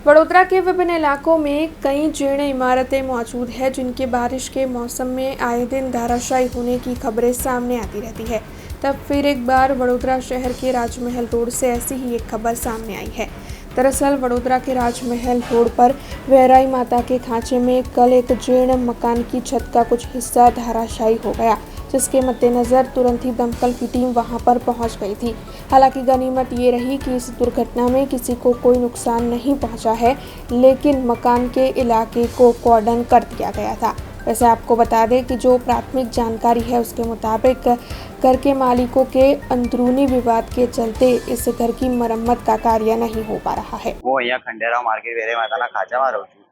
वडोदरा के विभिन्न इलाकों में कई जीर्ण इमारतें मौजूद है जिनकी बारिश के मौसम में आए दिन धराशायी होने की खबरें सामने आती रहती है। तब फिर एक बार वडोदरा शहर के राजमहल रोड से ऐसी ही एक खबर सामने आई है। दरअसल वडोदरा के राजमहल रोड पर वैराई माता के खांचे में कल एक जीर्ण मकान की छत का कुछ हिस्सा धराशायी हो गया, जिसके मद्देनजर तुरंत ही दमकल की टीम वहां पर पहुंच गई थी। हालांकि गनीमत ये रही कि इस दुर्घटना में किसी को कोई नुकसान नहीं पहुंचा है, लेकिन मकान के इलाके को कॉर्डन कर दिया गया था। वैसे आपको बता दें कि जो प्राथमिक जानकारी है उसके मुताबिक घर के मालिकों के अंदरूनी विवाद के चलते इस घर की मरम्मत का कार्य नहीं हो पा रहा है। હું અહીંયા ખંડેરાવ માર્કેટ વેરે માતાના ખાંચામાં રહું છું।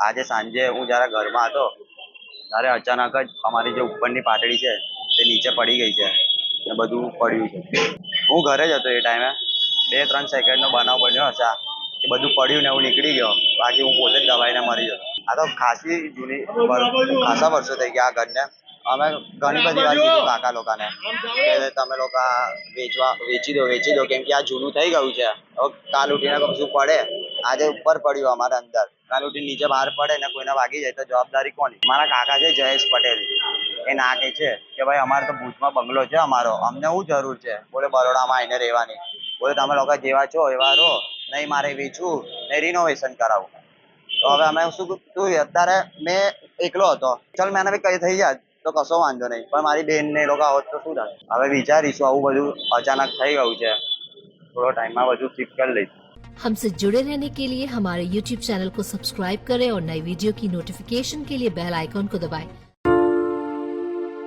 આજે સાંજે હું જ્યારે ઘરમાં હતો ત્યારે અચાનક જ અમારી જે ઉપરની પાટડી છે તે નીચે પડી ગઈ છે ને બધું પડ્યું છે। હું ઘરે જ હતો એ ટાઈમે 2-3 સેકન્ડનો બનાવ બન્યો હશે કે બધું પડ્યું ને હું નીકળી ગયો, બાકી હું પોતે જ દબાઈને મરી જતો। આ તો ખાસા વર્ષો થઈ ગયા આ ઘરને। અમે ઘણી બધી વાર કીધું કાકા લોકોને કે તમે લોકો વેચી દો કેમ કે આ જૂનું થઈ ગયું છે। હવે કાલ ઉઠીને કશું પડે, આજે ઉપર પડ્યું અમારે અંદર, કાલ ઉઠીને નીચે બહાર પડે ને કોઈને વાગી જાય તો જવાબદારી કોની? મારા કાકા છે જયેશ પટેલ, એ ના કહે છે કે ભાઈ અમારે તો ભુજમાં બંગલો છે અમારો, અમને શું જરૂર છે બોલે બરોડામાં આવીને રહેવાની, બોલે તમે લોકો જેવા છો એવા રહો, નહીં મારે વેચવું નહીં રિનોવેશન કરાવવું। તો હવે અમે શું અત્યારે મેં એકલો હતો, ચાલ મેં કઈ થઈ જાય તો કશો વાંધો નહીં, પણ મારી બેન ને એ લોકો આવત તો શું થાય? હવે વિચારીશું, આવું બધું અચાનક થઈ ગયું છે, थोड़ा टाइम में वजू शिफ्ट कर ली। हमसे जुड़े रहने के लिए हमारे YouTube चैनल को सब्सक्राइब करें और नई वीडियो की नोटिफिकेशन के लिए बेल आइकॉन को दबाएं।